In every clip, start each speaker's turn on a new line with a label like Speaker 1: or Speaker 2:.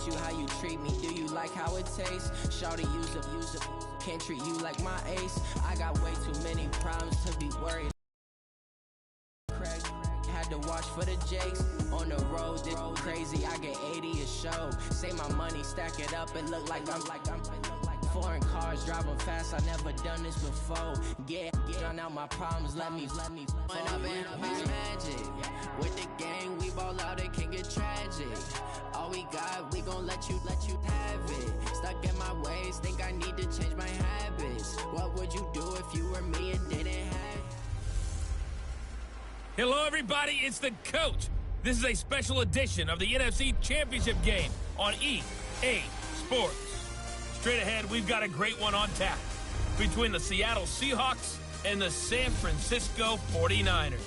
Speaker 1: treat you how you treat me. Do you like how it tastes? Shawty, use it. Can't treat you like my ace. I got way too many problems to be worried. Had to watch for the Jakes. On the road, it's crazy. I get 80 a show. Say my money, stack it up, and look like I'm foreign cars driving fast. I never done this before. Drown out my problems. Let me. When up and up is magic. With the gang, we ball out. It can get tragic. All we got, we gon' let you have it. Stuck in my ways, think I need to change my habits. What would you do if you were me and didn't have?
Speaker 2: Hello, everybody. It's the coach. This is a special edition of the NFC Championship game on EA Sports. Straight ahead, we've got a great one on tap between the Seattle Seahawks and the San Francisco 49ers.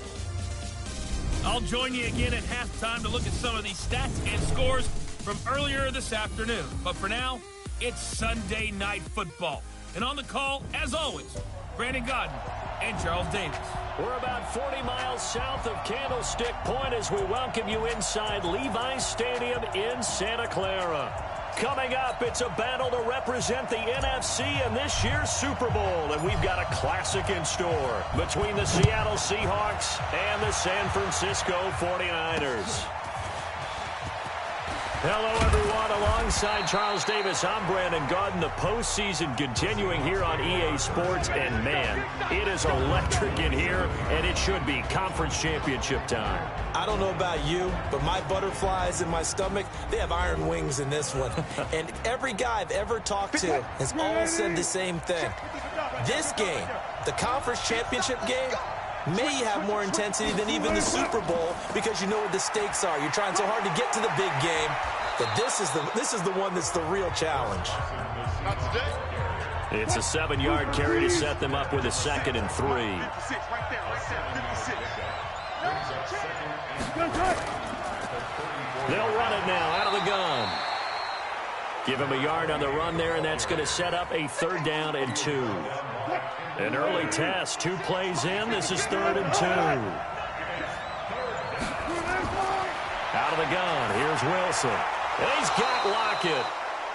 Speaker 2: I'll join you again at halftime to look at some of these stats and scores from earlier this afternoon. But for now, it's Sunday Night Football. And on the call, as always, Brandon Godden and Charles Davis.
Speaker 3: We're about 40 miles south of Candlestick Point as we welcome you inside Levi's Stadium in Santa Clara. Coming up, it's a battle to represent the NFC in this year's Super Bowl, and we've got a classic in store between the Seattle Seahawks and the San Francisco 49ers. Hello, everyone. Alongside Charles Davis, I'm Brandon Godden. The postseason continuing here on EA Sports, and man, it is electric in here, and it should be conference championship time.
Speaker 4: I don't know about you, but my butterflies in my stomach, they have iron wings in this one. And every guy I've ever talked to has all said the same thing. This game, the conference championship game, may have more intensity than even the Super Bowl because you know what the stakes are. You're trying so hard to get to the big game that this is the one that's the real challenge.
Speaker 3: It's a 7-yard carry to set them up with a 2nd and 3. They'll run it now out of the gun. Give him a yard on the run there, and that's going to set up a 3rd down and 2. An early test, 2 plays in. This is 3rd and 2. Out of the gun, here's Wilson. And he's got Lockett.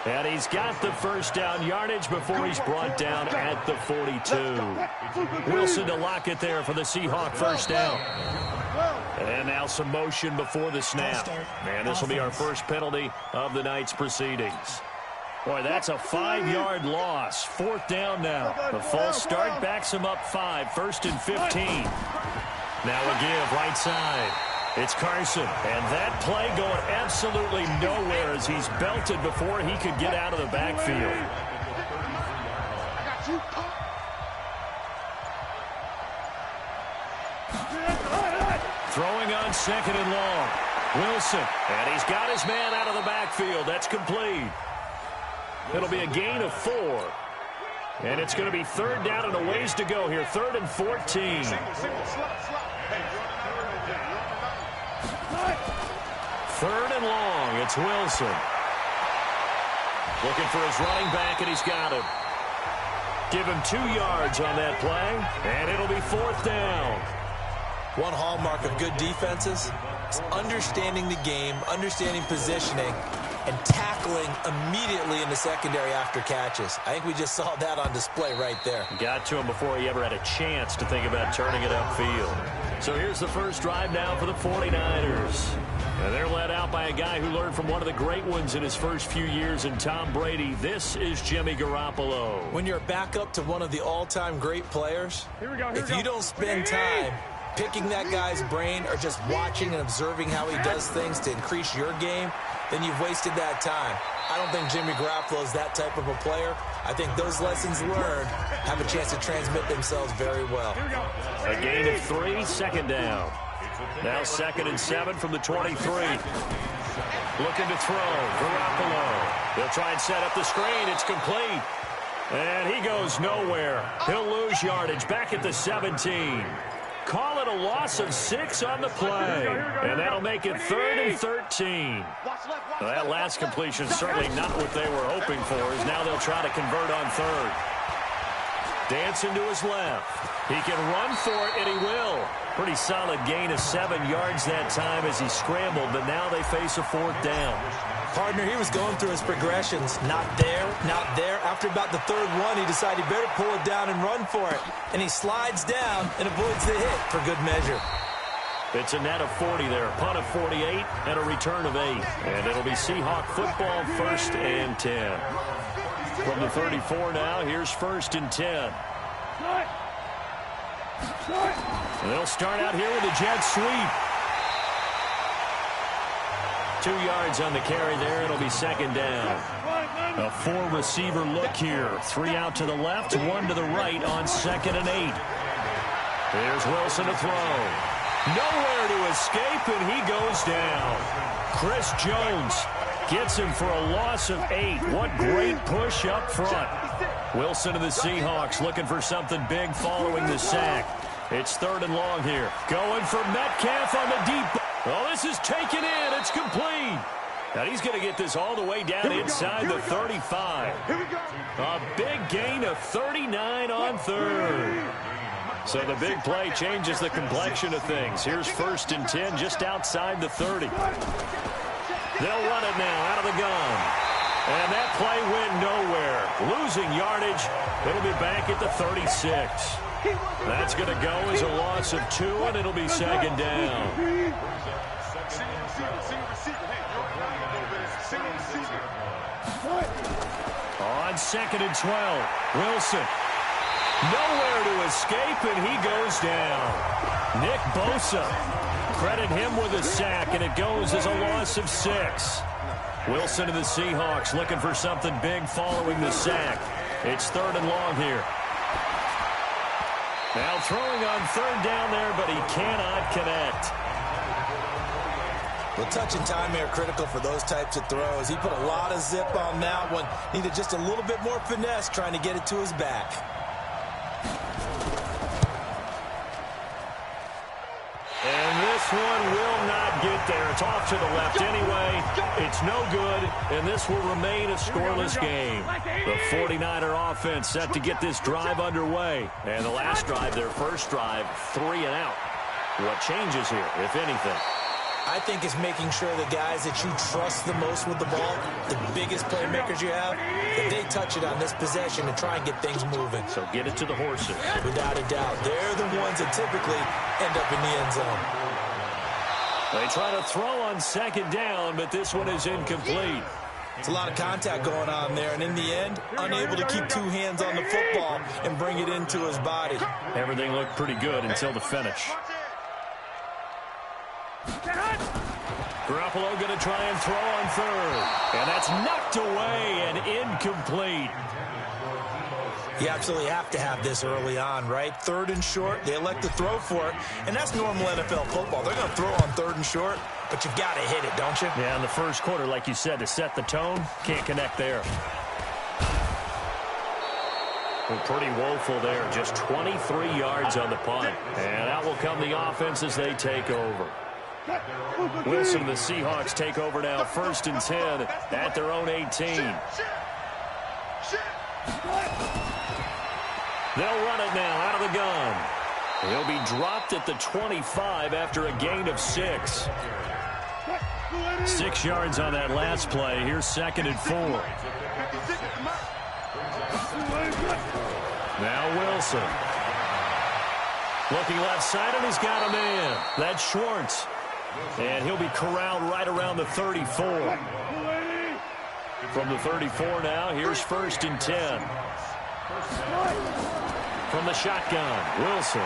Speaker 3: And he's got the 1st down yardage before he's brought down at the 42. Wilson to Lockett there for the Seahawk 1st down. And now some motion before the snap. And this will be our first penalty of the night's proceedings. Boy, that's a 5-yard loss. 4th down now. The false start backs him up 5. 1st and 15. Now a give right side. It's Carson. And that play going absolutely nowhere as he's belted before he could get out of the backfield. Throwing on 2nd and long. Wilson. And he's got his man out of the backfield. That's complete. It'll be a gain of 4. And it's going to be 3rd down and a ways to go here. 3rd and 14. 3rd and long. It's Wilson. Looking for his running back, and he's got him. Give him 2 yards on that play, and it'll be 4th down.
Speaker 4: One hallmark of good defenses is understanding the game, understanding positioning, and tackling immediately in the secondary after catches. I think we just saw that on display right there.
Speaker 3: Got to him before he ever had a chance to think about turning it upfield. So here's the first drive now for the 49ers. And they're led out by a guy who learned from one of the great ones in his first few years in Tom Brady. This is Jimmy Garoppolo.
Speaker 4: When you're a backup to one of the all-time great players, if you don't spend time picking that guy's brain or just watching and observing how he does things to increase your game, then you've wasted that time. I don't think Jimmy Garoppolo is that type of a player. I think those lessons learned have a chance to transmit themselves very well.
Speaker 3: A gain of 3, 2nd down. Now 2nd and 7 from the 23. Looking to throw. Garoppolo. He'll try and set up the screen. It's complete. And he goes nowhere. He'll lose yardage back at the 17. Call it a loss of 6 on the play. And that'll make it 3rd and 13. Well, that last completion certainly not what they were hoping for, as now they'll try to convert on 3rd. Dancing to his left. He can run for it, and he will. Pretty solid gain of 7 yards that time as he scrambled, but now they face a 4th down.
Speaker 4: Partner, he was going through his progressions. Not there, not there. After about the 3rd one, he decided he better pull it down and run for it. And he slides down and avoids the hit for good measure.
Speaker 3: It's a net of 40 there. Punt of 48 and a return of 8. And it'll be Seahawk football, 1st and 10. From the 34 now, here's 1st and 10. And they'll start out here with a jet sweep. 2 yards on the carry there. It'll be 2nd down. A 4-receiver look here. 3 out to the left, 1 to the right on 2nd and 8. Here's Wilson to throw. Nowhere to escape, and he goes down. Chris Jones gets him for a loss of 8. What great push up front. Wilson of the Seahawks looking for something big following the sack. It's 3rd and long here. Going for Metcalf on the deep. Oh, this is taken in. It's complete. Now he's going to get this all the way down inside the 35. A big gain of 39 on 3rd. So the big play changes the complexion of things. Here's 1st and 10 just outside the 30. They'll run it now out of the gun. And that play went nowhere. Losing yardage. It'll be back at the 36. That's going to go as a loss of 2, and it'll be 2nd down. On 2nd and 12, Wilson. Nowhere to escape, and he goes down. Nick Bosa. Credit him with a sack, and it goes as a loss of 6. Wilson of the Seahawks looking for something big following the sack. It's 3rd and long here. Now throwing on 3rd down there, but he cannot connect.
Speaker 4: Well, touch and time here critical for those types of throws. He put a lot of zip on that one. Needed just a little bit more finesse trying to get it to his back.
Speaker 3: And this one will not get there. It's off to the left anyway. It's no good, and this will remain a scoreless game. The 49er offense set to get this drive underway. And the last drive, their first drive, 3 and out. What changes here, if anything?
Speaker 4: I think it's making sure the guys that you trust the most with the ball, the biggest playmakers you have, that they touch it on this possession and try and get things moving.
Speaker 3: So get it to the horses.
Speaker 4: Without a doubt. They're the ones that typically end up in the end zone.
Speaker 3: They try to throw on 2nd down, but this one is incomplete.
Speaker 4: It's a lot of contact going on there, and in the end, unable to keep 2 hands on the football and bring it into his body.
Speaker 3: Everything looked pretty good until the finish. Garoppolo going to try and throw on 3rd. And that's knocked away and incomplete.
Speaker 4: You absolutely have to have this early on, right? 3rd and short, they elect to throw for it. And that's normal NFL football. They're going to throw on 3rd and short, but you've got to hit it, don't you?
Speaker 3: Yeah, in the first quarter, like you said, to set the tone, can't connect there. Well, pretty woeful there. Just 23 yards on the punt. And out will come the offense as they take over. Wilson, the Seahawks take over now, 1st and 10 at their own 18. They'll run it now out of the gun. He'll be dropped at the 25 after a gain of 6. 6 yards on that last play. Here's 2nd and 4. Now Wilson. Looking left side, and he's got a man. That's Schwartz. And he'll be corralled right around the 34. From the 34 now, here's 1st and 10. From the shotgun, Wilson.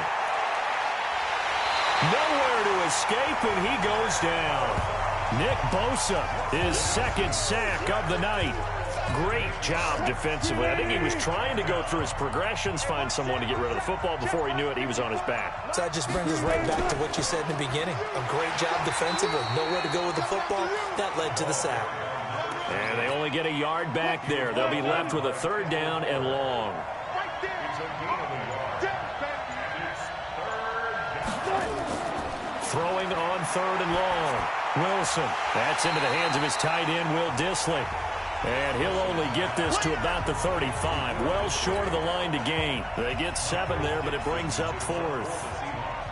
Speaker 3: Nowhere to escape, and he goes down. Nick Bosa, his 2nd sack of the night. Great job defensively. I think he was trying to go through his progressions, find someone to get rid of the football. Before he knew it, he was on his back.
Speaker 4: So that just brings us right back to what you said in the beginning. A great job defensively. Nowhere to go with the football. That led to the sack.
Speaker 3: And they only get a yard back there. They'll be left with a 3rd down and long. Throwing on 3rd and long. Wilson. That's into the hands of his tight end, Will Dissly. And he'll only get this to about the 35, well short of the line to gain. They get 7 there, but it brings up 4th.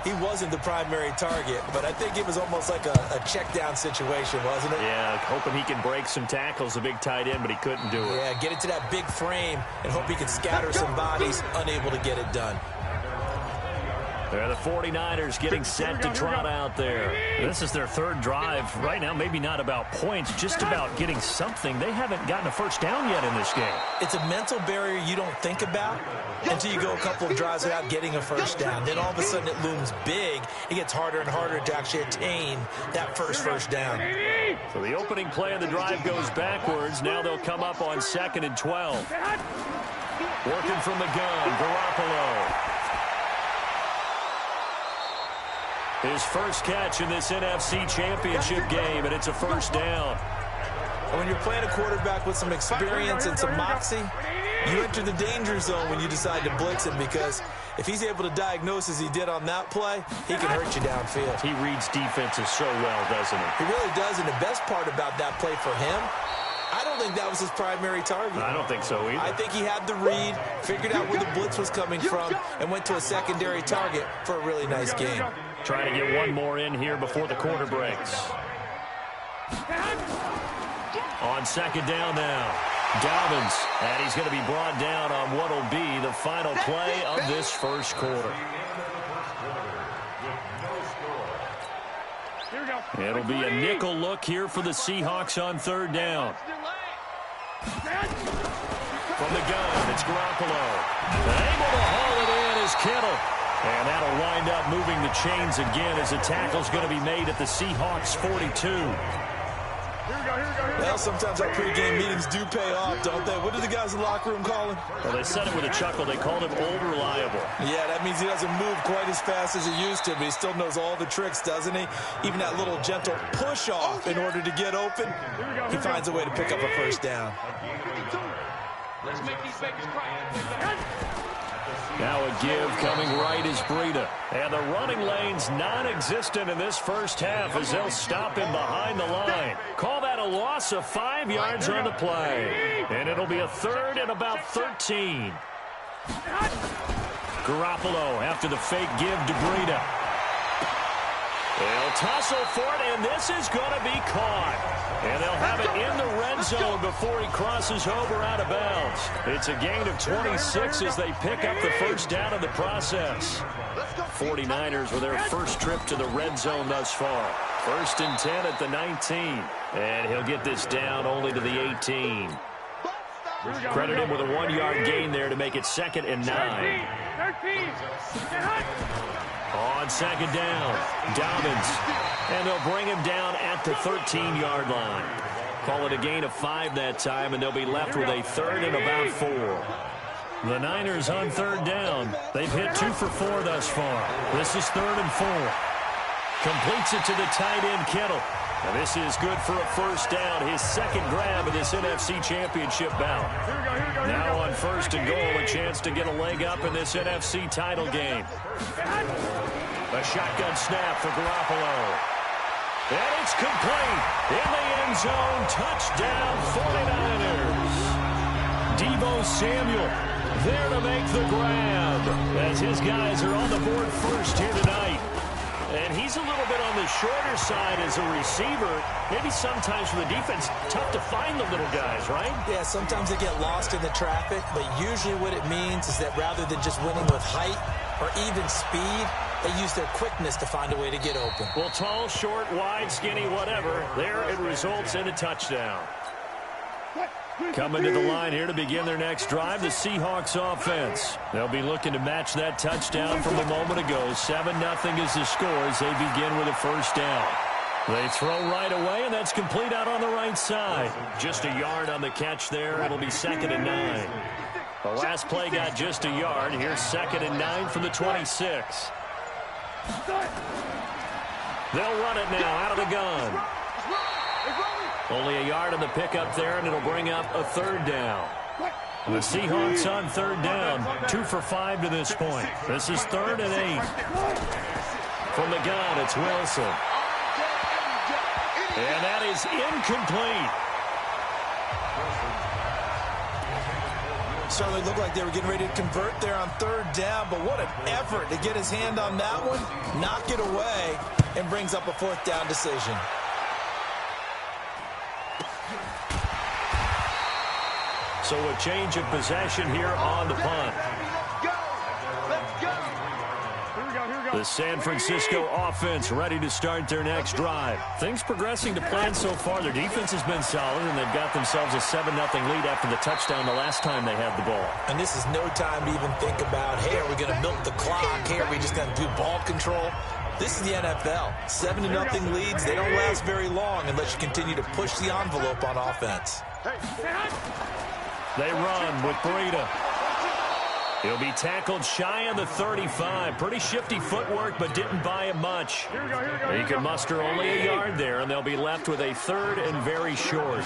Speaker 4: He wasn't the primary target, but I think it was almost like a check-down situation, wasn't it?
Speaker 3: Yeah, hoping he can break some tackles, a big tight end, but he couldn't do it.
Speaker 4: Yeah, get it to that big frame and hope he can scatter some bodies, unable to get it done.
Speaker 3: They're the 49ers getting set to trot out there. This is their 3rd drive. Right now, maybe not about points, just about getting something. They haven't gotten a first down yet in this game.
Speaker 4: It's a mental barrier you don't think about until you go a couple of drives without getting a first down. Then all of a sudden it looms big. It gets harder and harder to actually attain that first down.
Speaker 3: So the opening play of the drive goes backwards. Now they'll come up on 2nd and 12. Working from the gun, Garoppolo. His first catch in this NFC Championship game, and it's a first down.
Speaker 4: And when you're playing a quarterback with some experience and some moxie, you enter the danger zone when you decide to blitz him, because if he's able to diagnose as he did on that play, he can hurt you downfield.
Speaker 3: He reads defenses so well, doesn't he?
Speaker 4: He really does, and the best part about that play for him, I don't think that was his primary target.
Speaker 3: I don't think so either.
Speaker 4: I think he had the read, figured out where the blitz was coming from, and went to a secondary target for a really nice game.
Speaker 3: Trying to get one more in here before the quarter breaks. On 2nd down now, Dobbins, and he's going to be brought down on what will be the final play of this first quarter. It'll be a nickel look here for the Seahawks on 3rd down. From the gun, it's Garoppolo. Able to haul it in is Kittle. And that'll wind up moving the chains again as a tackle's going to be made at the Seahawks 42.
Speaker 4: Well, sometimes our pregame meetings do pay off, don't they? What do the guys in the locker room call him?
Speaker 3: Well, they said it with a chuckle. They called him old reliable.
Speaker 4: Yeah, that means he doesn't move quite as fast as he used to, but he still knows all the tricks, doesn't he? Even that little gentle push-off in order to get open, he finds a way to pick up a first down.
Speaker 5: Let's make these bakers cry.
Speaker 3: Now a give coming right is Breida. And the running lane's non-existent in this first half as they'll stop him behind the line. Call that a loss of 5 yards on the play. And it'll be a 3rd and about 13. Garoppolo after the fake give to Breida. They'll tussle for it, and this is going to be caught. And they'll have it in the red zone before he crosses over out of bounds. It's a gain of 26 as they pick up the first down in the process. 49ers with their first trip to the red zone thus far. 1st and 10 at the 19. And he'll get this down only to the 18. Credit him with a 1-yard gain there to make it 2nd and 9. On 2nd down, Dobbins. And they'll bring him down at the 13-yard line. Call it a gain of 5 that time, and they'll be left with a 3rd and about 4. The Niners on 3rd down. They've hit 2 for 4 thus far. This is 3rd and 4. Completes it to the tight end, Kittle. And this is good for a first down, his 2nd grab of this NFC Championship bout. Now on 1st and goal, a chance to get a leg up in this NFC title game. A shotgun snap for Garoppolo. And it's complete. In the end zone, touchdown 49ers. Deebo Samuel there to make the grab as his guys are on the board first here tonight. And he's a little bit on the shorter side as a receiver. Maybe sometimes for the defense, tough to find the little guys, right?
Speaker 4: Yeah, sometimes they get lost in the traffic, but usually what it means is that rather than just winning with height or even speed, they use their quickness to find a way to get open.
Speaker 3: Well, tall, short, wide, skinny, whatever, there it results in a touchdown. Coming to the line here to begin their next drive, the Seahawks offense. They'll be looking to match that touchdown from a moment ago. 7-0 is the score as they begin with a first down. They throw right away, and that's complete out on the right side. Just a yard on the catch there. It'll be 2nd and 9. The last play got just a yard. Here's 2nd and 9 from the 26. They'll run it now out of the gun. Only a yard on the pickup there, and it'll bring up a 3rd down. The Seahawks on 3rd down, 2 for 5 to this point. This is 3rd and 8. From the gun, it's Wilson. And that is incomplete.
Speaker 4: Certainly looked like they were getting ready to convert there on third down, but what an effort to get his hand on that one, knock it away, and brings up a fourth down decision.
Speaker 3: So a change of possession here on the punt. The San Francisco offense ready to start their next drive. Things progressing to plan so far. Their defense has been solid, and they've got themselves a 7-0 lead after the touchdown the last time they had the ball.
Speaker 4: And this is no time to even think about, hey, are we going to milk the clock? Hey, are we just going to do ball control? This is the NFL. 7-0 leads, they don't last very long unless you continue to push the envelope on offense.
Speaker 3: They run with Breida. He'll be tackled shy of the 35. Pretty shifty footwork, but didn't buy him much. He can muster only a yard there, and they'll be left with a third and very short.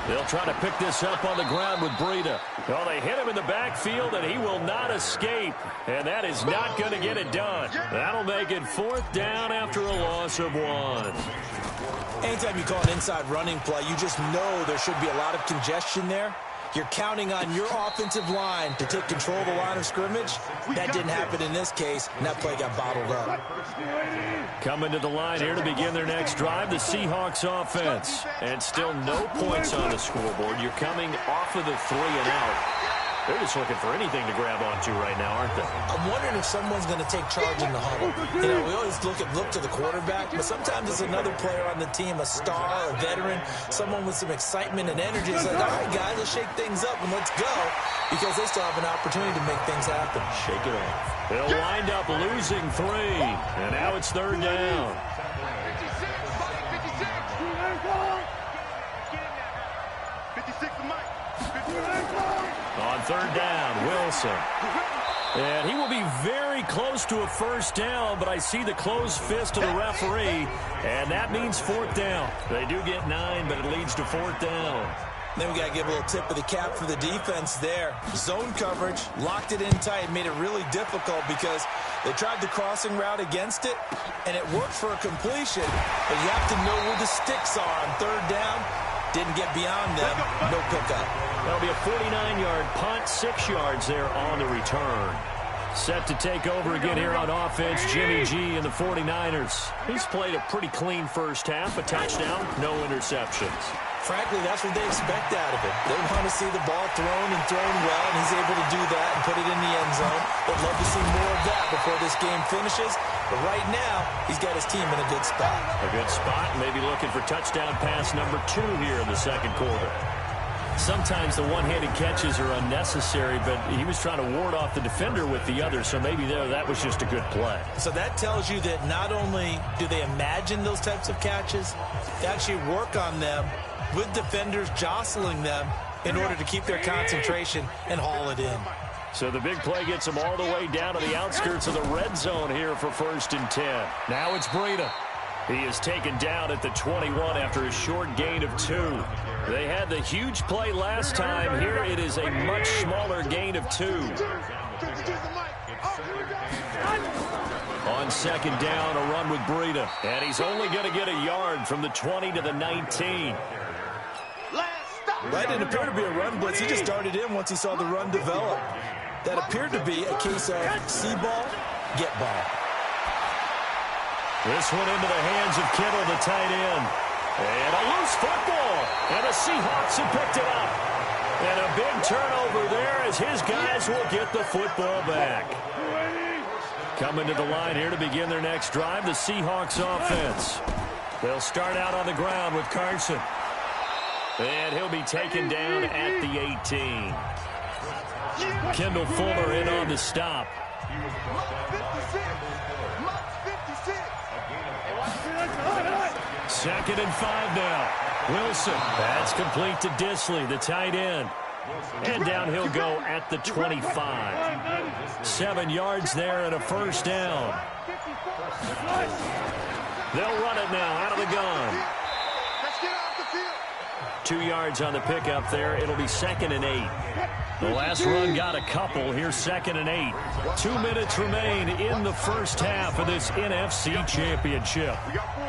Speaker 3: They'll try to pick this up on the ground with Breida. Well, they hit him in the backfield, and he will not escape. And that is not going to get it done. That'll make it fourth down after a loss of 1.
Speaker 4: Anytime you call an inside running play, you just know there should be a lot of congestion there. You're counting on your offensive line to take control of the line of scrimmage. That didn't happen in this case, and that play got bottled up.
Speaker 3: Coming to the line here to begin their next drive, the Seahawks offense. And still no points on the scoreboard. You're coming off of the 3 and out. They're just looking for anything to grab onto right now, aren't they?
Speaker 4: I'm wondering if someone's going to take charge in the huddle. You know, we always look to the quarterback, but sometimes it's another player on the team, a star, a veteran, someone with some excitement and energy. It's like, all right, guys, let's shake things up and let's go, because they still have an opportunity to make things happen.
Speaker 3: Shake it off. They'll wind up losing 3, and now it's third down.
Speaker 5: 56 to Mike.
Speaker 3: On third down, Wilson. And he will be very close to a first down, but I see the closed fist of the referee, and that means fourth down. They do get 9, but it leads to fourth down.
Speaker 4: Then we got to give a little tip of the cap for the defense there. Zone coverage, locked it in tight, made it really difficult because they tried the crossing route against it, and it worked for a completion, but you have to know where the sticks are on third down. Didn't get beyond them, no pickup.
Speaker 3: That'll be a 49-yard punt, 6 yards there on the return. Set to take over again here on offense, Jimmy G and the 49ers. He's played a pretty clean first half, a touchdown, no interceptions.
Speaker 4: Frankly, that's what they expect out of him. They want to see the ball thrown and thrown well, and he's able to do that and put it in the end zone. They'd love to see more of that before this game finishes. But right now, he's got his team in a good spot.
Speaker 3: A good spot, maybe looking for touchdown pass number 2 here in the second quarter. Sometimes the one-handed catches are unnecessary, but he was trying to ward off the defender with the other, so maybe that was just a good play.
Speaker 4: So that tells you that not only do they imagine those types of catches, they actually work on them with defenders jostling them in order to keep their concentration and haul it in.
Speaker 3: So the big play gets them all the way down to the outskirts of the red zone here for 1st and 10. Now it's Breida. He is taken down at the 21 after a short gain of 2. They had the huge play last time. Here it is a much smaller gain of 2. On second down, a run with Breida. And he's only going to get a yard from the 20 to the 19.
Speaker 4: That didn't appear to be a run blitz. He just darted in once he saw the run develop. That appeared to be a case of see ball, get ball.
Speaker 3: This one into the hands of Kittle, the tight end. And a loose football. And the Seahawks have picked it up. And a big turnover there as his guys will get the football back. Coming to the line here to begin their next drive, the Seahawks offense. They'll start out on the ground with Carson. And he'll be taken down at the 18. Kendall Fuller in on the stop. Second and 5 now. Wilson. That's complete to Disley, the tight end. And down he'll go at the 25. 7 yards there and a first down. They'll run it now out of the gun. 2 yards on the pickup there. It'll be 2nd and 8. The last run got a couple. Here's 2nd and 8. 2 minutes remain in the first half of this NFC Championship.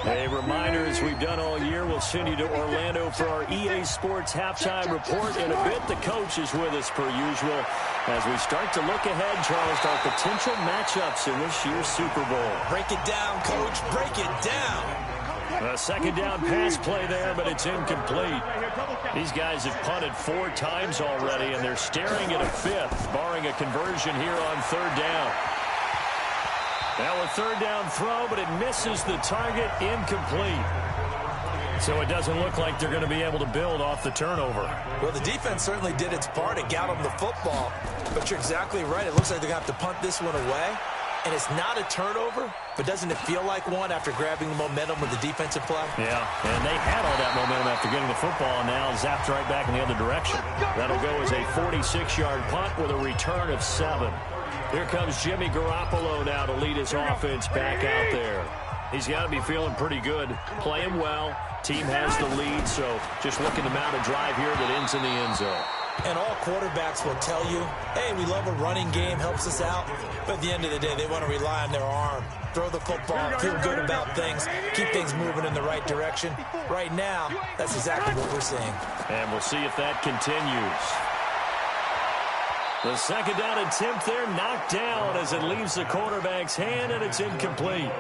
Speaker 3: A reminder, as we've done all year, we'll send you to Orlando for our EA Sports halftime report. In a bit, the coach is with us per usual as we start to look ahead, Charles, to our potential matchups in this year's Super Bowl.
Speaker 4: Break it down, Coach. Break it down.
Speaker 3: A second down pass play there, but it's incomplete. These guys have punted 4 times already, and they're staring at a 5th, barring a conversion here on 3rd down. Now a 3rd down throw, but it misses the target, incomplete. So it doesn't look like they're going to be able to build off the turnover.
Speaker 4: Well, the defense certainly did its part to got them the football, but you're exactly right. It looks like they're going to have to punt this one away. And it's not a turnover, but doesn't it feel like one after grabbing the momentum with the defensive play?
Speaker 3: Yeah, and they had all that momentum after getting the football, and now zapped right back in the other direction. That'll go as a 46-yard punt with a return of 7. Here comes Jimmy Garoppolo now to lead his offense back out there. He's got to be feeling pretty good, playing well. Team has the lead, so just looking to mount a drive here that ends in the end zone.
Speaker 4: And all quarterbacks will tell you, hey, we love a running game, helps us out. But at the end of the day, they want to rely on their arm. Throw the football, feel good about things, keep things moving in the right direction. Right now, that's exactly what we're seeing.
Speaker 3: And we'll see if that continues. The second down attempt there knocked down as it leaves the quarterback's hand, and it's incomplete.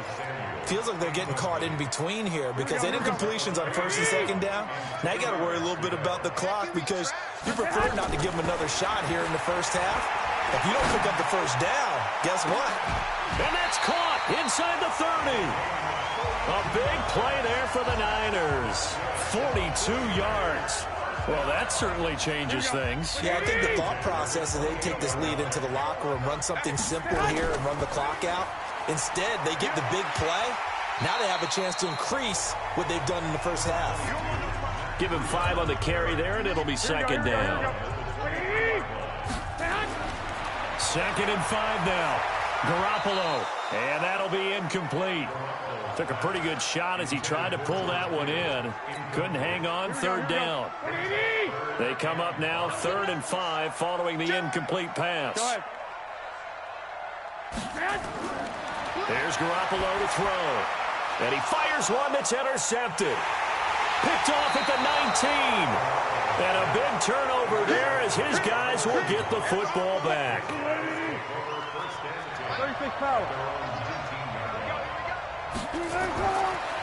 Speaker 4: Feels like they're getting caught in between here because they did completions on 1st and 2nd down. Now you got to worry a little bit about the clock because you prefer not to give them another shot here in the first half. If you don't pick up the 1st down, guess what?
Speaker 3: And that's caught inside the 30. A big play there for the Niners. 42 yards. Well, that certainly changes things.
Speaker 4: Yeah, I think the thought process is they take this lead into the locker room, run something simple here and run the clock out. Instead, they get the big play. Now they have a chance to increase what they've done in the first half.
Speaker 3: Give him 5 on the carry there, and it'll be 2nd down. 2nd and 5 now. Garoppolo, and that'll be incomplete. Took a pretty good shot as he tried to pull that one in. Couldn't hang on, 3rd down. They come up now, 3rd and 5, following the incomplete pass. There's Garoppolo to throw. And he fires one that's intercepted. Picked off at the 19. And a big turnover there as his guys will get the football back.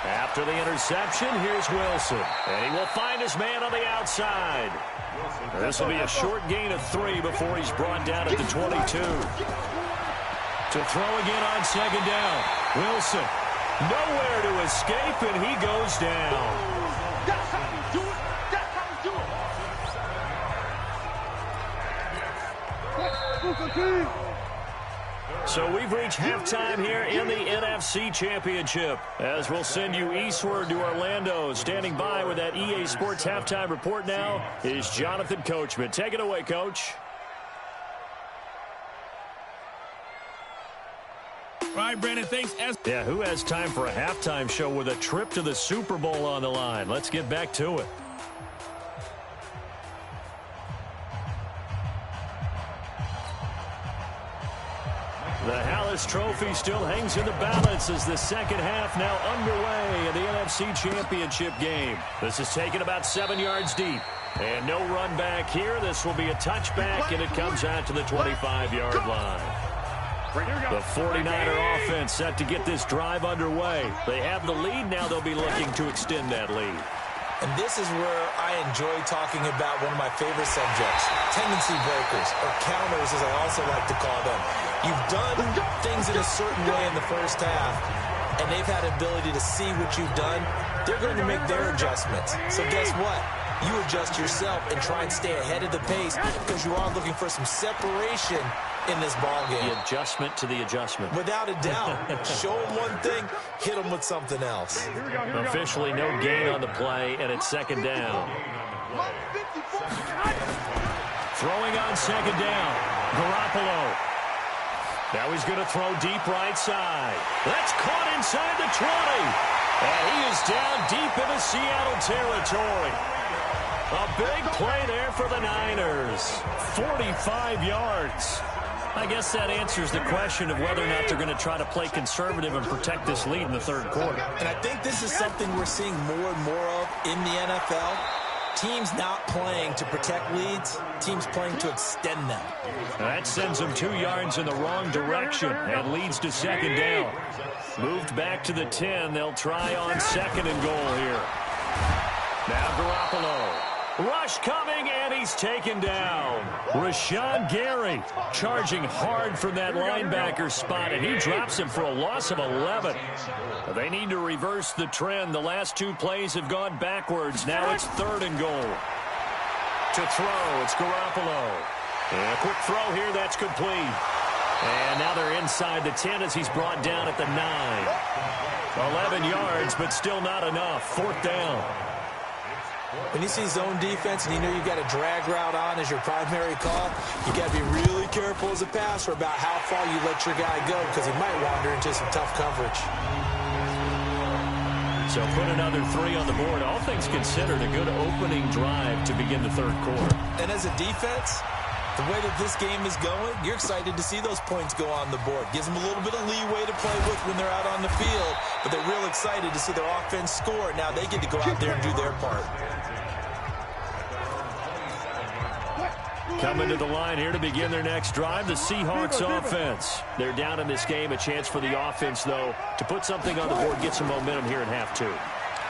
Speaker 3: After the interception, here's Wilson. And he will find his man on the outside. This will be a short gain of 3 before he's brought down at the 22. To throw again on 2nd down. Wilson, nowhere to escape, and he goes down.
Speaker 5: That's how you do it. That's how you do it.
Speaker 3: So we've reached halftime here in the NFC Championship. As we'll send you eastward to Orlando. Standing by with that EA Sports halftime report now is Jonathan Coachman. Take it away, Coach.
Speaker 2: All right, Brandon, thanks.
Speaker 3: Yeah, who has time for a halftime show with a trip to the Super Bowl on the line? Let's get back to it. The Hallis Trophy still hangs in the balance as the second half now underway in the NFC Championship game. This is taken about 7 yards deep. And no run back here. This will be a touchback, and it comes out to the 25-yard line. The 49er offense set to get this drive underway. They have the lead. Now they'll be looking to extend that lead.
Speaker 4: And this is where I enjoy talking about one of my favorite subjects, tendency breakers, or counters as I also like to call them. You've done things in a certain way in the first half, and they've had the ability to see what you've done. They're going to make their adjustments. So guess what? You adjust yourself and try and stay ahead of the pace because you are looking for some separation in this ballgame.
Speaker 3: The adjustment to the adjustment.
Speaker 4: Without a doubt. Show them one thing, hit them with something else.
Speaker 3: Officially no gain on the play, and it's 2nd down. Throwing on 2nd down. Garoppolo. Now he's going to throw deep right side. That's caught inside the 20. And he is down deep into Seattle territory. A big play there for the Niners. 45 yards. I guess that answers the question of whether or not they're going to try to play conservative and protect this lead in the third quarter.
Speaker 4: And I think this is something we're seeing more and more of in the NFL. Teams not playing to protect leads, teams playing to extend them.
Speaker 3: That sends them 2 yards in the wrong direction and leads to second down. Moved back to the 10. They'll try on second and goal here. Now Garoppolo. Rush coming, and he's taken down. Rashawn Gary charging hard from that linebacker spot, and he drops him for a loss of 11. They need to reverse the trend. The last 2 plays have gone backwards. Now it's third and goal. To throw, it's Garoppolo. And a quick throw here, that's complete. And now they're inside the 10 as he's brought down at the 9. 11 yards, but still not enough. Fourth down.
Speaker 4: When you see zone defense and you know you've got a drag route on as your primary call, you got to be really careful as a passer about how far you let your guy go because he might wander into some tough coverage.
Speaker 3: So put another 3 on the board. All things considered, a good opening drive to begin the third quarter.
Speaker 4: And as a defense, the way that this game is going, you're excited to see those points go on the board. Gives them a little bit of leeway to play with when they're out on the field, but they're real excited to see their offense score. Now they get to go out there and do their part.
Speaker 3: Coming to the line here to begin their next drive, the Seahawks offense. They're down in this game. A chance for the offense, though, to put something on the board, get some momentum here in half 2.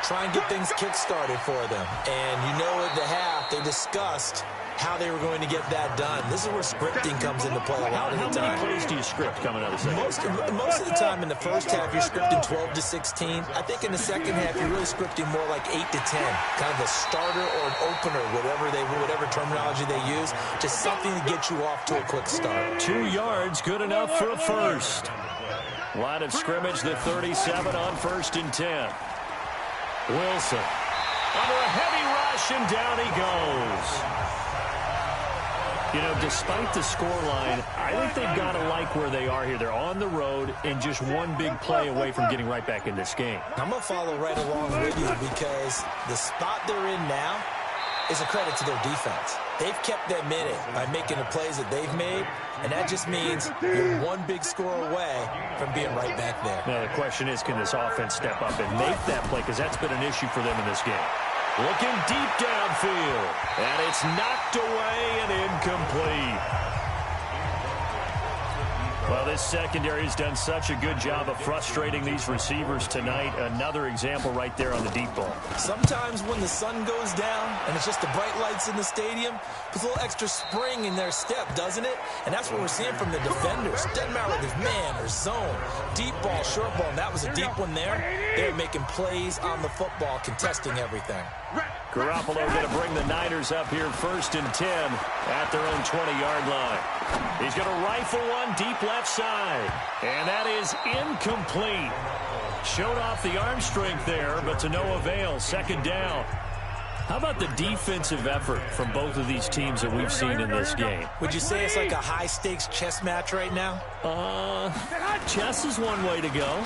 Speaker 4: Try and get things kick-started for them. And you know at the half, they discussed how they were going to get that done. This is where scripting comes into play a lot of the time.
Speaker 3: How many plays do you script coming out of the second?
Speaker 4: Most of the time in the first half, you're scripting 12 to 16. I think in the second half, you're really scripting more like 8 to 10. Kind of a starter or an opener, whatever terminology they use. Just something to get you off to a quick start.
Speaker 3: 2 yards, good enough for a first. Line of scrimmage, the 37 on 1st and 10. Wilson under a heavy rush, and down he goes. You know, despite the scoreline, I think they've got to like where they are here. They're on the road and just one big play away from getting right back in this game.
Speaker 4: I'm going to follow right along with you because the spot they're in now is a credit to their defense. They've kept them in it by making the plays that they've made, and that just means you're one big score away from being right back there.
Speaker 3: Now, the question is, can this offense step up and make that play? Because that's been an issue for them in this game. Looking deep downfield, and it's knocked away and incomplete. Well, this secondary has done such a good job of frustrating these receivers tonight. Another example right there on the deep ball.
Speaker 4: Sometimes when the sun goes down and it's just the bright lights in the stadium, puts a little extra spring in their step, doesn't it? And that's what we're seeing from the defenders. Doesn't matter if it's man or zone, deep ball, short ball, and that was a deep one there. They're making plays on the football, contesting everything.
Speaker 3: Garoppolo going to bring the Niners up here 1st and 10 at their own 20-yard line. He's going to rifle one deep left side, and that is incomplete. Showed off the arm strength there, but to no avail. Second down. How about the defensive effort from both of these teams that we've seen in this game?
Speaker 4: Would you say it's like a high-stakes chess match right now?
Speaker 3: Chess is one way to go.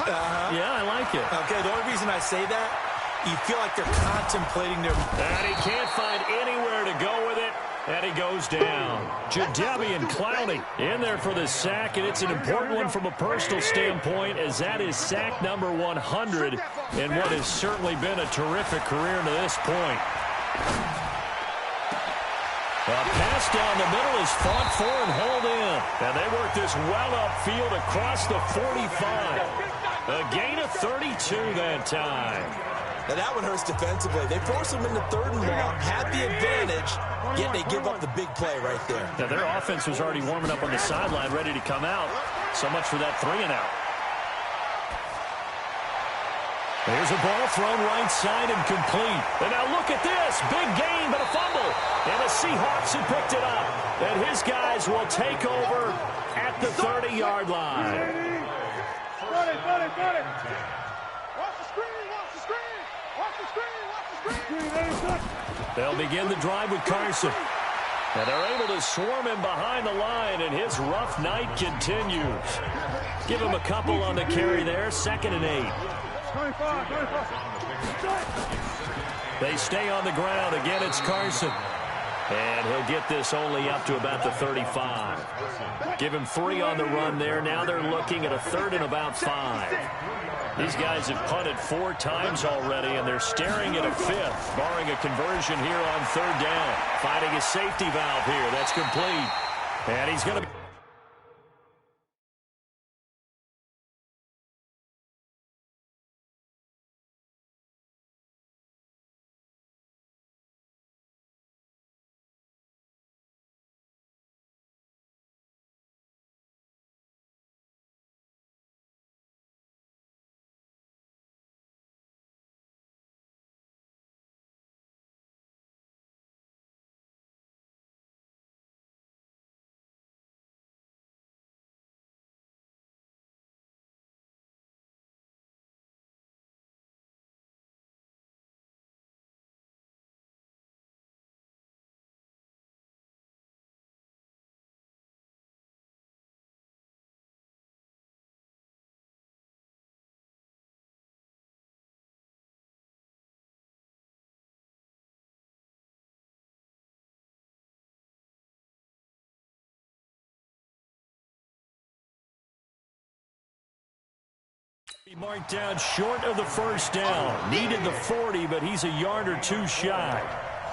Speaker 3: Yeah, I like it.
Speaker 4: Okay, the only reason I say that, you feel like they're contemplating their...
Speaker 3: And he can't find anywhere to go with it, and he goes down. Jadeveon Clowney in there for the sack, and it's an important one from a personal standpoint, as that is sack number 100 in what has certainly been a terrific career to this point. A pass down the middle is fought for and hauled in. And they work this well upfield across the 45. A gain of 32 that time.
Speaker 4: Now that one hurts defensively. They force them into 3rd and long, had the advantage, yet they give up the big play right there.
Speaker 3: Now their offense was already warming up on the sideline, ready to come out. So much for that 3 and out. There's a ball thrown right side and complete. And now look at this. Big gain, but a fumble. And the Seahawks have picked it up. And his guys will take over at the 30-yard line.
Speaker 5: Got it. Watch the screen. Watch the screen.
Speaker 3: They'll begin the drive with Carson. And they're able to swarm him behind the line, and his rough night continues. Give him a couple on the carry there. 2nd and 8. They stay on the ground. Again, it's Carson. And he'll get this only up to about the 35. Give him 3 on the run there. Now they're looking at a 3rd and about 5. These guys have punted 4 times already, and they're staring at a 5th, barring a conversion here on 3rd down. Finding a safety valve here. That's complete. And he's going to be marked down short of the 1st down. Needed the 40, but he's a yard or 2 shy.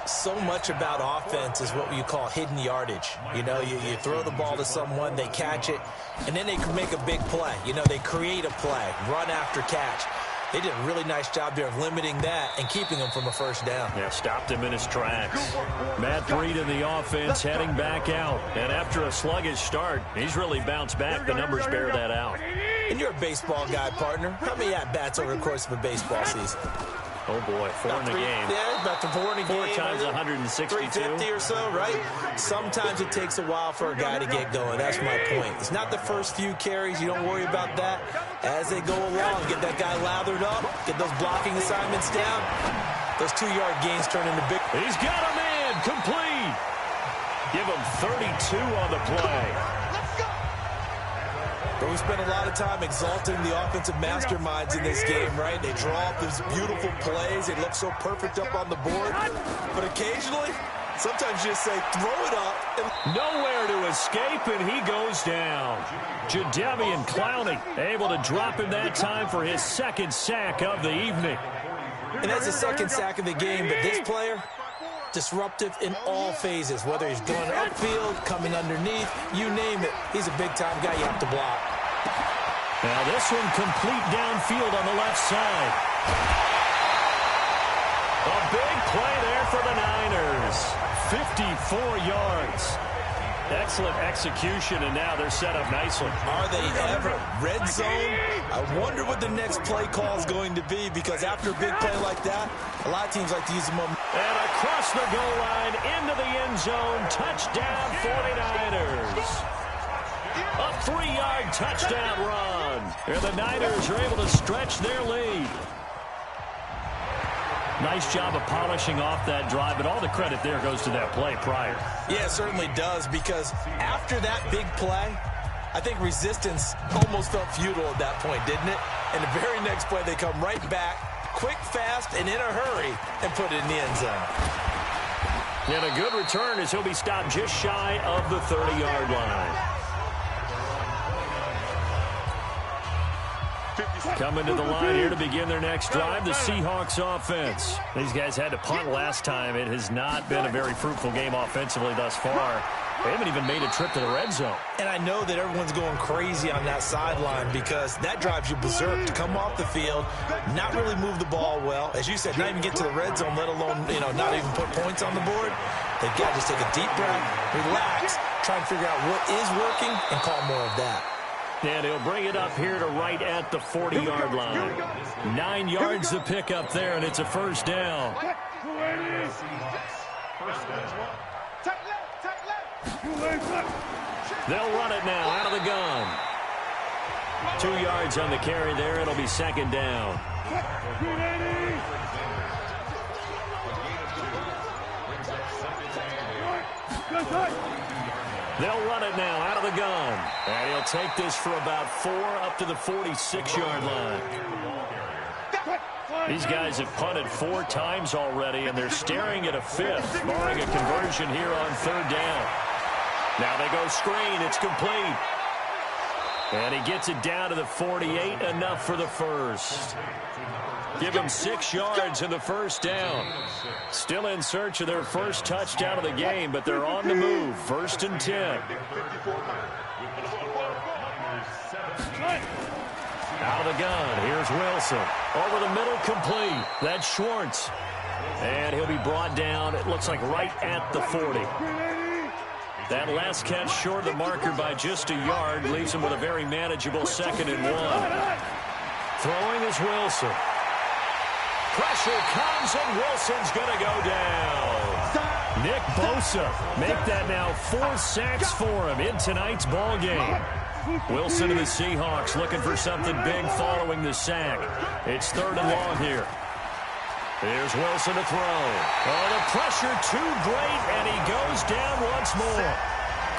Speaker 4: So much about offense is what you call hidden yardage. You know, you throw the ball to someone, they catch it, and then they can make a big play. You know, they create a play, run after catch. They did a really nice job there of limiting that and keeping him from a 1st down.
Speaker 3: Yeah, stopped him in his tracks. Matt Breed in the offense heading back out. And after a sluggish start, he's really bounced back. The numbers bear that out.
Speaker 4: And you're a baseball guy, partner. How many at-bats over the course of a baseball season?
Speaker 3: Oh, boy, 4 in the game.
Speaker 4: Yeah, about 4 in a game.
Speaker 3: 4 times 162.
Speaker 4: 350 or so, right? Sometimes it takes a while for a guy to get going. That's my point. It's not the first few carries. You don't worry about that. As they go along, get that guy lathered up, get those blocking assignments down. Those 2-yard gains turn into big.
Speaker 3: He's got him in. Complete. Give him 32 on the play.
Speaker 4: But we spent a lot of time exalting the offensive masterminds in this game, right? They draw up these beautiful plays. They look so perfect up on the board. But occasionally, sometimes you just say, throw it up. And
Speaker 3: nowhere to escape, and he goes down. Jadeveon Clowney able to drop him that time for his 2nd sack of the evening.
Speaker 4: And that's the 2nd sack of the game, but this player, disruptive in all phases, whether he's going upfield, coming underneath, you name it. He's a big-time guy you have to block.
Speaker 3: Now this one complete downfield on the left side. A big play there for the Niners. 54 yards. Excellent execution, and now they're set up nicely.
Speaker 4: Are they ever? Red zone? I wonder what the next play call is going to be, because after a big play like that, a lot of teams like to use them.
Speaker 3: And across the goal line, into the end zone, touchdown 49ers. A 3-yard touchdown run. And the Niners are able to stretch their lead. Nice job of polishing off that drive, but all the credit there goes to that play prior.
Speaker 4: Yeah, it certainly does, because after that big play, I think resistance almost felt futile at that point, didn't it? And the very next play, they come right back, quick, fast, and in a hurry, and put it in the end zone.
Speaker 3: And a good return as he'll be stopped just shy of the 30-yard line. Coming to the line here to begin their next drive, the Seahawks offense. These guys had to punt last time. It has not been a very fruitful game offensively thus far. They haven't even made a trip to the red zone.
Speaker 4: And I know that everyone's going crazy on that sideline, because that drives you berserk to come off the field, not really move the ball well. As you said, not even get to the red zone, let alone, not even put points on the board. They've got to just take a deep breath, relax, try and figure out what is working, and call more of that.
Speaker 3: And he'll bring it up here to right at the 40-yard line. 9 yards to pick up there, and it's a 1st down. They'll run it now out of the gun. 2 yards on the carry there. It'll be 2nd down. They'll run it now out of the gun. And he'll take this for about 4 up to the 46-yard line. These guys have punted 4 times already, and they're staring at a 5th, barring a conversion here on 3rd down. Now they go screen. It's complete. And he gets it down to the 48, enough for the first. Give him 6 yards in the first down. Still in search of their first touchdown of the game, but they're on the move. 1st and 10. Out of the gun. Here's Wilson. Over the middle, complete. That's Schwartz. And he'll be brought down, it looks like right at the 40. That last catch short of the marker by just a yard leaves him with a very manageable 2nd and 1. Throwing is Wilson. Pressure comes, and Wilson's going to go down. Nick Bosa make that now 4 sacks for him in tonight's ball game. Wilson and the Seahawks looking for something big following the sack. It's 3rd and long here. Here's Wilson to throw. Oh, the pressure too great, and he goes down once more.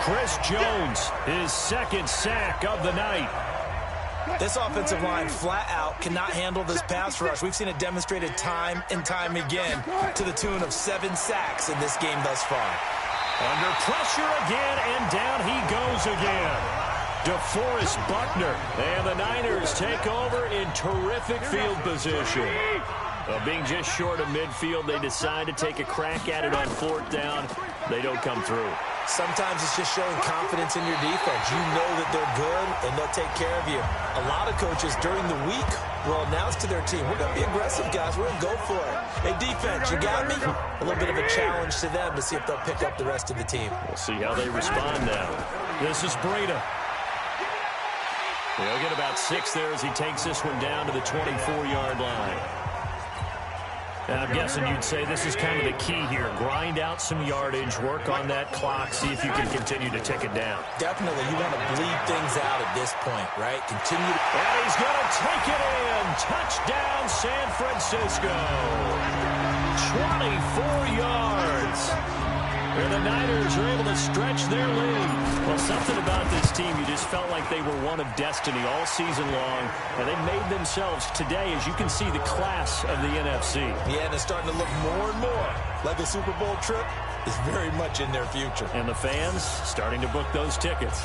Speaker 3: Chris Jones, his 2nd sack of the night.
Speaker 4: This offensive line flat out cannot handle this pass rush. We've seen it demonstrated time and time again to the tune of 7 sacks in this game thus far.
Speaker 3: Under pressure again, and down he goes again. DeForest Buckner, and the Niners take over in terrific field position. Being just short of midfield, they decide to take a crack at it on 4th down. They don't come through.
Speaker 4: Sometimes it's just showing confidence in your defense. You know that they're good, and they'll take care of you. A lot of coaches during the week will announce to their team, we're going to be aggressive, guys. We're going to go for it. Hey, defense, you got me? A little bit of a challenge to them to see if they'll pick up the rest of the team.
Speaker 3: We'll see how they respond now. This is Breida. He'll get about 6 there as he takes this one down to the 24-yard line. And I'm guessing you'd say this is kind of the key here. Grind out some yardage, work on that clock, see if you can continue to tick it down.
Speaker 4: Definitely. You want to bleed things out at this point, right? Continue to...
Speaker 3: And he's going to take it in. Touchdown, San Francisco. 24 yards. And the Niners are able to stretch their lead. Well, something about this team, you just felt like they were one of destiny all season long, and they made themselves today, as you can see, the class of the NFC.
Speaker 4: Yeah, and it's starting to look more and more like a Super Bowl trip is very much in their future.
Speaker 3: And the fans starting to book those tickets.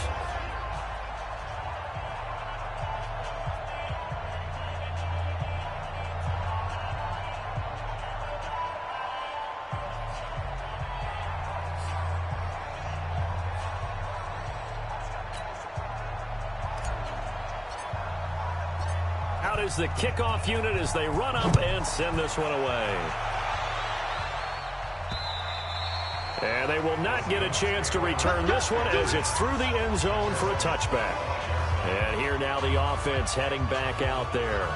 Speaker 3: Out is the kickoff unit as they run up and send this one away. And they will not get a chance to return this one as it's through the end zone for a touchback. And here now the offense heading back out there.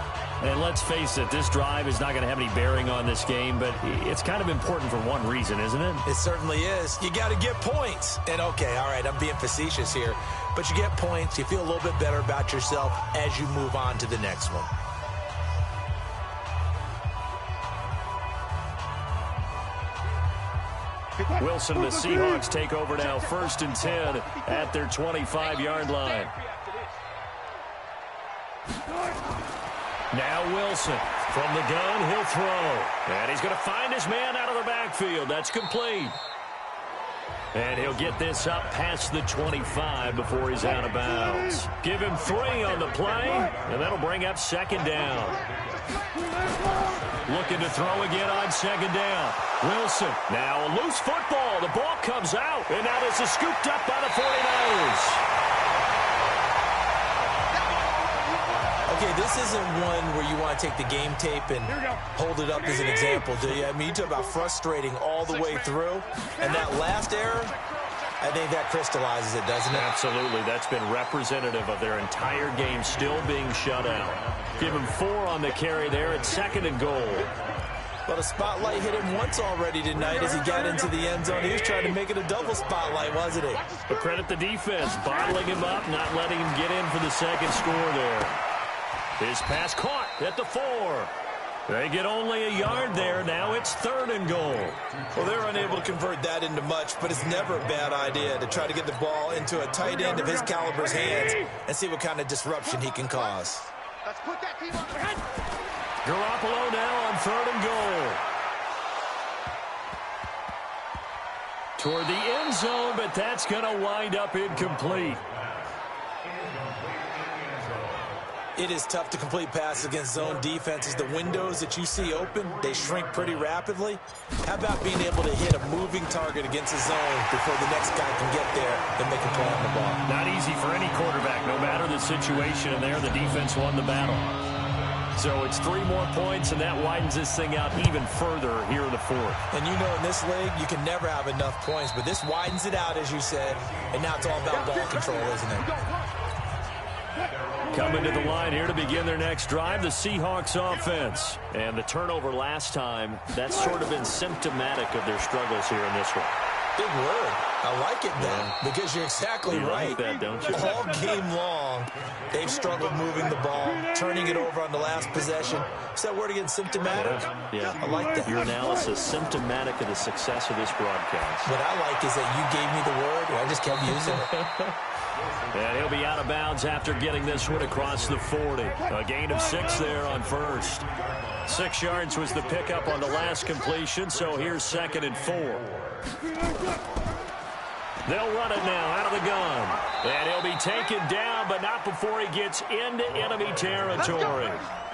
Speaker 3: And let's face it, this drive is not going to have any bearing on this game, but it's kind of important for one reason, isn't it?
Speaker 4: It certainly is. You got to get points. And, okay, all right, I'm being facetious here. But you get points, you feel a little bit better about yourself as you move on to the next one.
Speaker 3: Wilson and the Seahawks take over now, 1st and 10 at their 25-yard line. Now Wilson from the gun, he'll throw. And he's going to find his man out of the backfield. That's complete. And he'll get this up past the 25 before he's out of bounds. Give him 3 on the play, and that'll bring up 2nd down. Looking to throw again on 2nd down. Wilson, now a loose football. The ball comes out, and now this is scooped up by the 49ers.
Speaker 4: Okay, this isn't one where you want to take the game tape and hold it up as an example, do you? I mean, you talk about frustrating all the way through. And that last error, I think that crystallizes it, doesn't it?
Speaker 3: Absolutely. That's been representative of their entire game still being shut out. Give him 4 on the carry there at 2nd and goal.
Speaker 4: Well, the spotlight hit him once already tonight as he got into the end zone. He was trying to make it a double spotlight, wasn't he?
Speaker 3: But credit the defense, bottling him up, not letting him get in for the 2nd score there. His pass caught at the 4. They get only a yard there. Now it's 3rd and goal.
Speaker 4: Well, they're unable to convert that into much, but it's never a bad idea to try to get the ball into a tight end of his caliber's hands and see what kind of disruption he can cause.
Speaker 5: Let's put that team on their head.
Speaker 3: Garoppolo now on 3rd and goal. Toward the end zone, but that's going to wind up incomplete.
Speaker 4: It is tough to complete passes against zone defenses. The windows that you see open, they shrink pretty rapidly. How about being able to hit a moving target against a zone before the next guy can get there and make a play on the ball?
Speaker 3: Not easy for any quarterback, no matter the situation. And there, the defense won the battle. So it's 3 more points, and that widens this thing out even further here in the 4th.
Speaker 4: And you know in this league, you can never have enough points, but this widens it out, as you said, and now it's all about ball control, isn't it?
Speaker 3: Coming to the line here to begin their next drive, the Seahawks offense. And the turnover last time, that's sort of been symptomatic of their struggles here in this one.
Speaker 4: Big word. I like it, though, because you're exactly right.
Speaker 3: Like that, don't you?
Speaker 4: All game long, they've struggled moving the ball, turning it over on the last possession. Is that word again, symptomatic?
Speaker 3: Yeah.
Speaker 4: I like that.
Speaker 3: Your analysis, symptomatic of the success of this broadcast.
Speaker 4: What I like is that you gave me the word, and I just kept using it.
Speaker 3: And he'll be out of bounds after getting this one across the 40. A gain of 6 there on 1st. 6 yards was the pickup on the last completion, so here's 2nd and 4. They'll run it now out of the gun. And he'll be taken down, but not before he gets into enemy territory.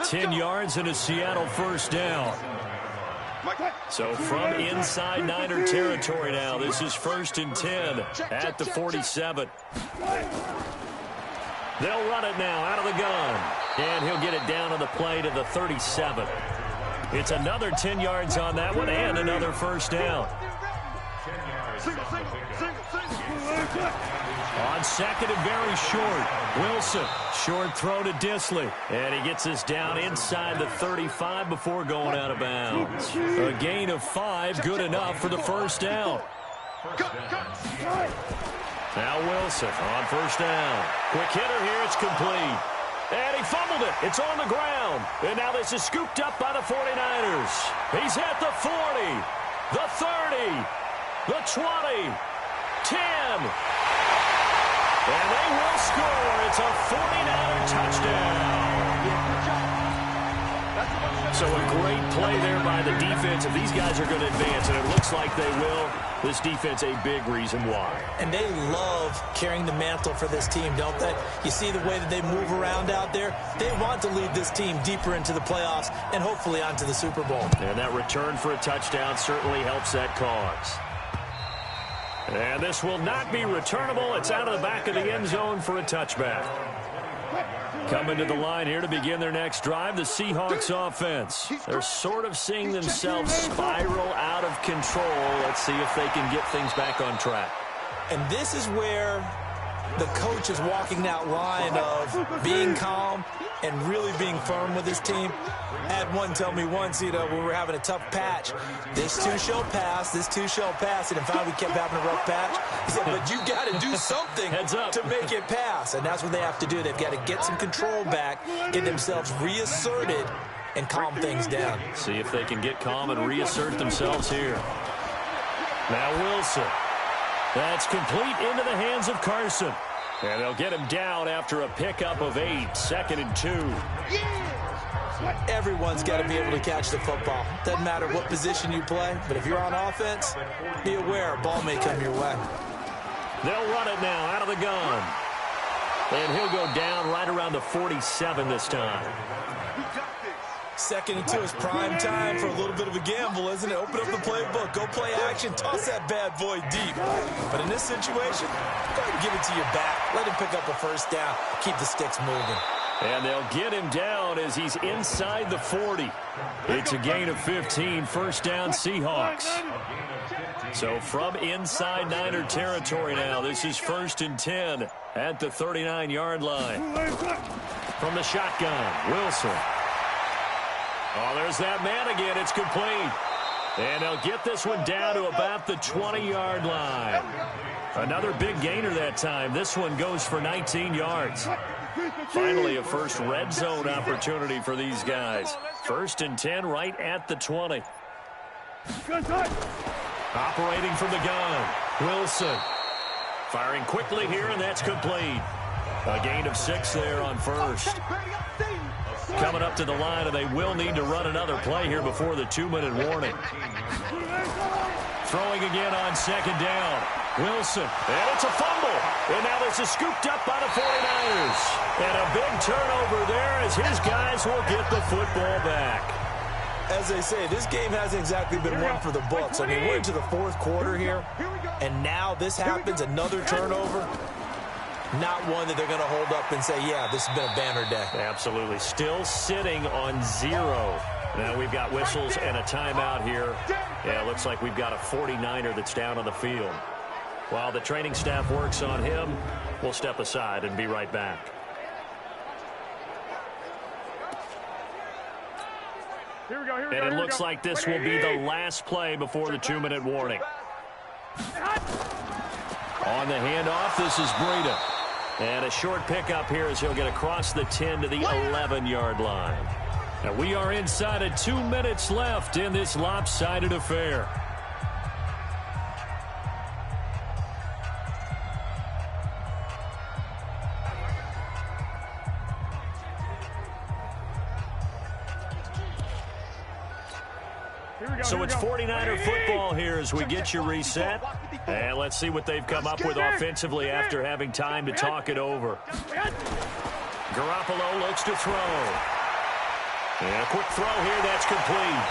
Speaker 3: 10 yards and a Seattle 1st down. So from inside Niner territory now, this is 1st and 10 at the 47. They'll run it now out of the gun. And he'll get it down on the play to the 37. It's another 10 yards on that one and another 1st down. On 2nd and very short. Wilson, short throw to Disley. And he gets this down inside the 35 before going out of bounds. A gain of 5, good enough for the 1st down. Now Wilson on 1st down. Quick hitter here, it's complete. And he fumbled it. It's on the ground. And now this is scooped up by the 49ers. He's at the 40, the 30, the 20, 10. And they will score. It's a 49er touchdown. So a great play there by the defense. If these guys are going to advance, and it looks like they will, this defense a big reason why.
Speaker 4: And they love carrying the mantle for this team, don't they? You see the way that they move around out there? They want to lead this team deeper into the playoffs and hopefully onto the Super Bowl.
Speaker 3: And that return for a touchdown certainly helps that cause. And this will not be returnable. It's out of the back of the end zone for a touchback. Coming to the line here to begin their next drive, the Seahawks offense. They're sort of seeing themselves spiral out of control. Let's see if they can get things back on track.
Speaker 4: And this is where the coach is walking that line of being calm and really being firm with his team. I had one tell me once, when we were having a tough patch, this too shall pass, this too shall pass. And in fact, we kept having a rough patch. He said, but you got to do something to make it pass. And that's what they have to do. They've got to get some control back, get themselves reasserted, and calm things down.
Speaker 3: See if they can get calm and reassert themselves here. Now Wilson. That's complete into the hands of Carson. And they'll get him down after a pickup of 8, 2nd and 2.
Speaker 4: Everyone's got to be able to catch the football. Doesn't matter what position you play, but if you're on offense, be aware a ball may come your way.
Speaker 3: They'll run it now out of the gun. And he'll go down right around the 47 this time.
Speaker 4: 2nd and 2 is prime time for a little bit of a gamble, isn't it? Open up the playbook, go play action, toss that bad boy deep. But in this situation, go ahead and give it to your back. Let him pick up a 1st down, keep the sticks moving.
Speaker 3: And they'll get him down as he's inside the 40. It's a gain of 15, 1st down Seahawks. So from inside Niner territory now, this is 1st and 10 at the 39-yard line. From the shotgun, Wilson. Oh, there's that man again. It's complete. And they'll get this one down to about the 20-yard line. Another big gainer that time. This one goes for 19 yards. Finally, a first red zone opportunity for these guys. 1st and 10 right at the 20. Operating from the gun, Wilson. Firing quickly here, and that's complete. A gain of 6 there on 1st. coming up to the line, and they will need to run another play here before the 2-minute warning. Throwing again on second down. Wilson, and it's a fumble. And now this is scooped up by the 49ers. And a big turnover there as his guys will get the football back.
Speaker 4: As they say, this game hasn't exactly been one for the books. I mean, we're into the fourth quarter here, and now this happens, another turnover. Not one that they're going to hold up and say, yeah, this has been a banner day.
Speaker 3: Absolutely. Still sitting on 0. Now we've got whistles and a timeout here. Yeah, it looks like we've got a 49er that's down on the field. While the training staff works on him, we'll step aside and be right back. And it looks like this will be the last play before the 2-minute warning. On the handoff, this is Breida. And a short pickup here as he'll get across the 10 to the 11-yard line. Now we are inside of 2 minutes left in this lopsided affair. So it's 49er football here as we get you reset. And let's see what they've come up with offensively after having time to talk it over. Garoppolo looks to throw. And a quick throw here, that's complete.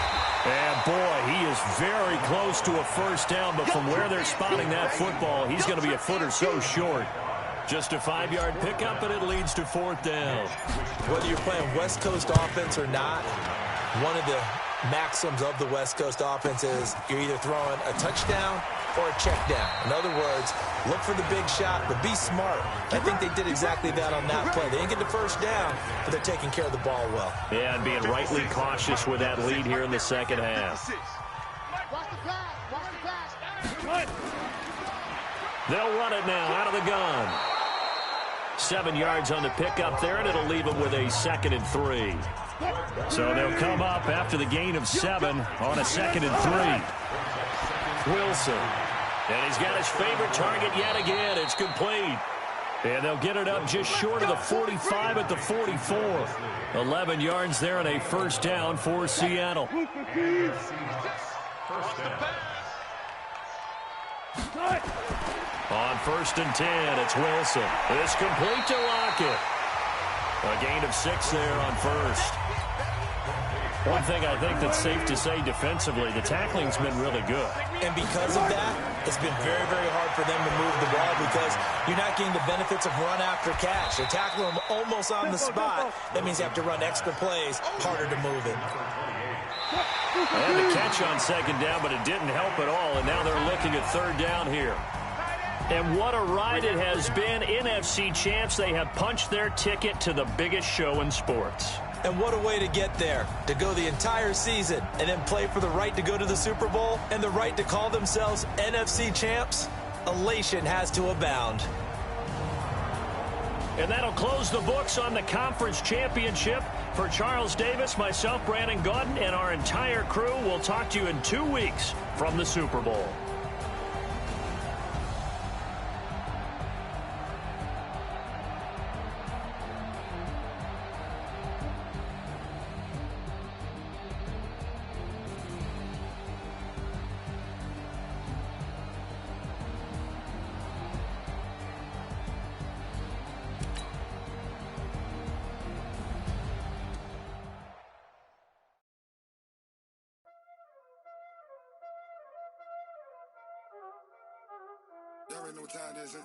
Speaker 3: And boy, he is very close to a first down, but from where they're spotting that football, he's going to be a foot or so short. Just a 5-yard pickup, and it leads to 4th down.
Speaker 4: Whether you're playing West Coast offense or not, one of the maxims of the West Coast offense is you're either throwing a touchdown or a check down. In other words, look for the big shot, but be smart. I think they did exactly that on that play. They didn't get the first down, but they're taking care of the ball well.
Speaker 3: Yeah, and being rightly cautious with that lead here in the second half. They'll run it now out of the gun. 7 yards on the pickup there, and it'll leave them with a 2nd and 3. So they'll come up after the gain of 7 on a 2nd and 3. Wilson. And he's got his favorite target yet again. It's complete. And they'll get it up just short of the 45 at the 44. 11 yards there and a first down for Seattle. On 1st and 10, it's Wilson. It's complete to Lockett. A gain of 6 there on 1st. One thing I think that's safe to say defensively, the tackling's been really good.
Speaker 4: And because of that, it's been very, very hard for them to move the ball because you're not getting the benefits of run after catch. They're tackling them almost on the spot. That means you have to run extra plays, harder to move it.
Speaker 3: And the catch on 2nd down, but it didn't help at all, and now they're looking at 3rd down here. And what a ride it has been. NFC champs, they have punched their ticket to the biggest show in sports.
Speaker 4: And what a way to get there, to go the entire season and then play for the right to go to the Super Bowl and the right to call themselves NFC champs. Elation has to abound.
Speaker 3: And that'll close the books on the conference championship. For Charles Davis, myself, Brandon Gaudin, and our entire crew, we'll talk to you in 2 weeks from the Super Bowl.
Speaker 6: Y'all already know what time it is, huh?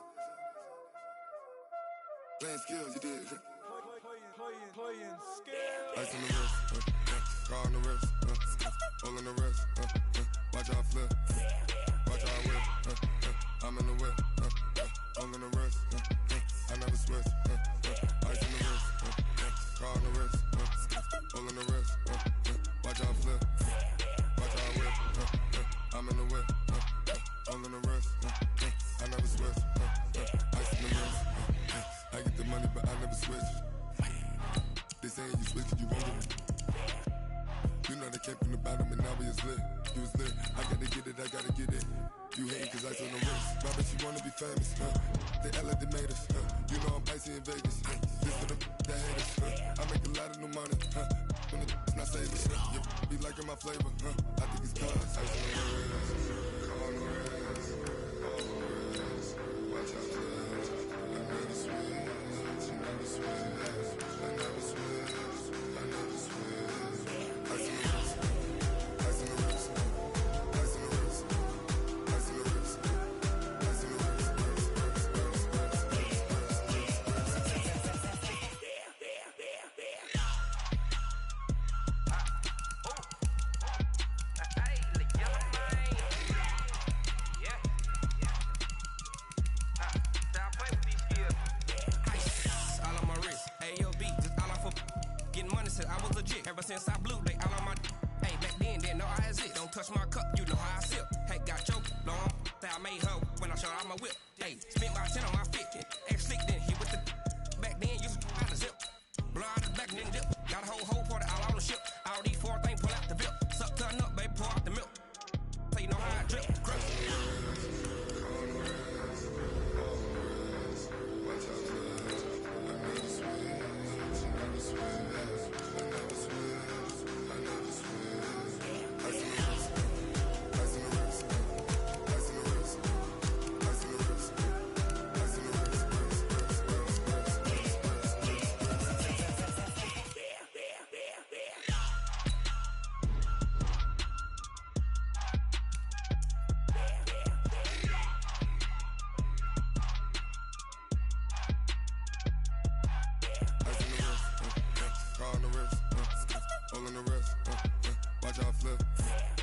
Speaker 6: Playing skills, you did. Playing skills. Ice on the wrist, car on the wrist, hole in the wrist, watch out flip, watch out whip, I'm in the whip, hole in the wrist, I never switch, ice on the wrist, car on the wrist, hole in the wrist, watch out flip, watch out whip, I'm in the whip, hole in the wrist, I never switch, ice in the wrist, I get the money but I never switch. They saying you switch, you won't get it. You know they came from the bottom and now we is lit. You was lit, I gotta get it, I gotta get it. You hate cause I on the wrist. My bitch, you wanna be famous, huh? They act like they made us. You know I'm icy in Vegas. This for the that haters. I make a lot of new money. When it's not saving. You be liking my flavor. I think it's cause. Ice on the wrist. On the wrist. On the wrist. Watch out for that. I never switch. She never switch. I never switch. I never switch. Ice on the wrist. Ice on the wrist. Ice on the wrist. Ice on the wrist. Ice on the wrist.
Speaker 7: I was legit. Ever since I blew, they all on my. Hey, back then, didn't know I exist. Don't touch my cup, you know how I sip. Hey, got choked, long. That I made her when I showed out my whip. Hey, spent my 10 on my 50. Ex-slick, then hit with the. Back then, used to out the zip. Blow out the back, then dip. Got a whole party all on the ship. All these 4 things, pull out the VIP. Suck, turn up, baby, pour out the milk. So you know how I drip. Crap. All on the wrist, all on the wrist, watch out flip.